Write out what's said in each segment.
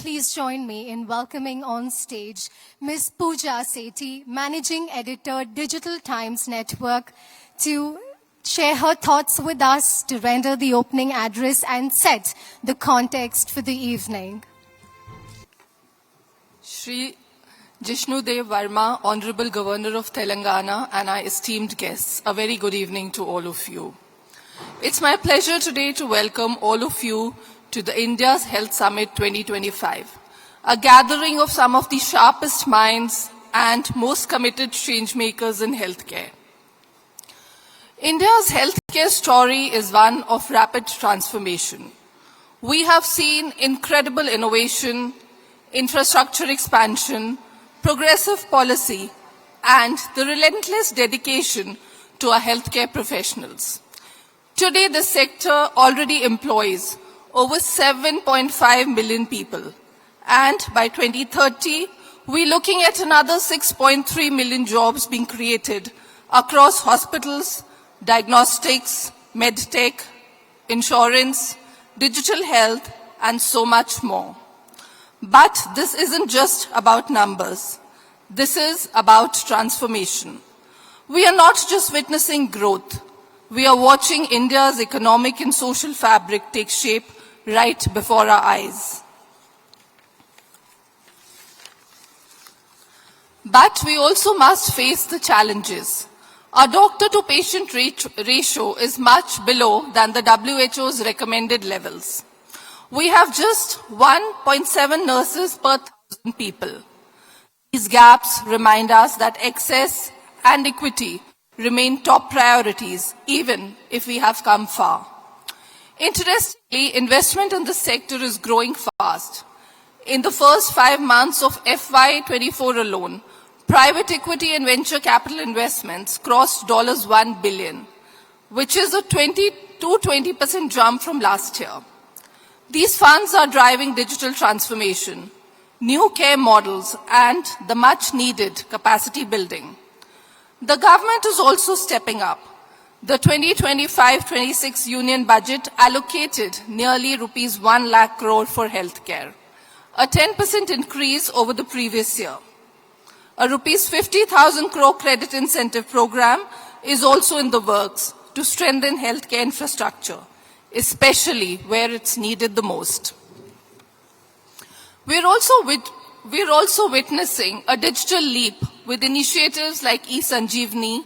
please join me in welcoming on stage Ms. Pooja Sethi, Managing Editor, Digital Times Network, to share her thoughts with us, to render the opening address and set the context for the evening. Shri Jishnu Dev Verma, Honorable Governor of Telangana, and our esteemed guests, a very good evening to all of you. It's my pleasure today to welcome all of you to the India's Health Summit 2025, a gathering of some of the sharpest minds and most committed changemakers in healthcare. India's healthcare story is one of rapid transformation. We have seen incredible innovation, infrastructure expansion, progressive policy, and the relentless dedication to our healthcare professionals. Today, this sector already employs over 7.5 million people, and by 2030, we're looking at another 6.3 million jobs being created across hospitals, diagnostics, medtech, insurance, digital health, and so much more. But this isn't just about numbers. This is about transformation. We are not just witnessing growth. We are watching India's economic and social fabric take shape right before our eyes. But we also must face the challenges. Our doctor-to-patient ratio is much below than the WHO's recommended levels. We have just 1.7 nurses per 1,000 people. These gaps remind us that access and equity remain top priorities, even if we have come far. Interestingly, investment in this sector is growing fast. In the first 5 months of FY24 alone, private equity and venture capital investments crossed $1 billion, which is a 20% jump from last year. These funds are driving digital transformation, new care models, and the much-needed capacity building. The government is also stepping up. The 2025-26 union budget allocated nearly rupees 1 lakh crore for healthcare, a 10% increase over the previous year. A rupees 50,000 crore credit incentive program is also in the works to strengthen healthcare infrastructure, especially where it's needed the most. We're also witnessing a digital leap with initiatives like eSanjeevani,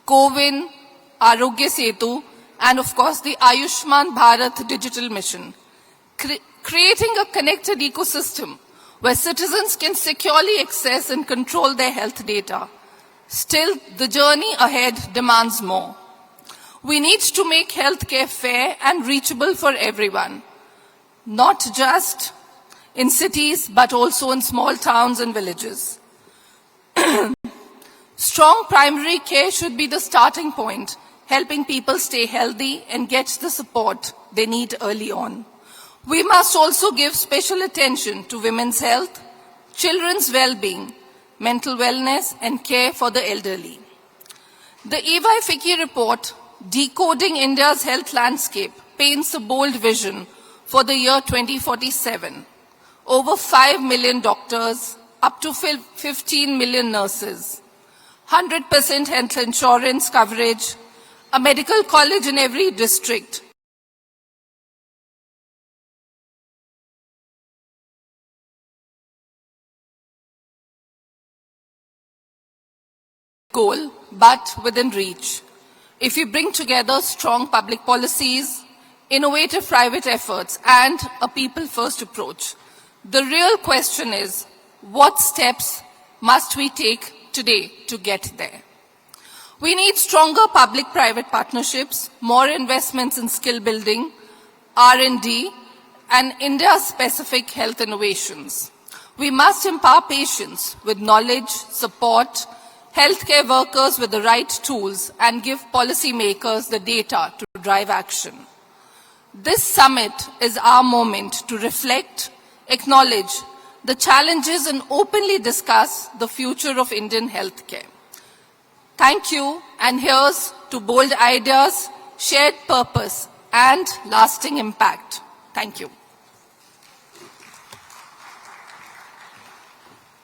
CoWIN, Arogya Setu, and of course the Ayushman Bharat digital mission, creating a connected ecosystem where citizens can securely access and control their health data. Still, the journey ahead demands more. We need to make healthcare fair and reachable for everyone, not just in cities, but also in small towns and villages. Strong primary care should be the starting point, helping people stay healthy and get the support they need early on. We must also give special attention to women's health, children's well-being, mental wellness, and care for the elderly. The EY FICCI report, Decoding India's Health Landscape, paints a bold vision for the year 2047. Over 5 million doctors, up to 15 million nurses, 100% health insurance coverage, a medical college in every district, goal, but within reach. If we bring together strong public policies, innovative private efforts, and a people-first approach, the real question is, what steps must we take today to get there? We need stronger public-private partnerships, more investments in skill building, R&D, and India-specific health innovations. We must empower patients with knowledge, support, healthcare workers with the right tools, and give policymakers the data to drive action. This summit is our moment to reflect, acknowledge the challenges, and openly discuss the future of Indian healthcare. Thank you, and here's to bold ideas, shared purpose, and lasting impact. Thank you.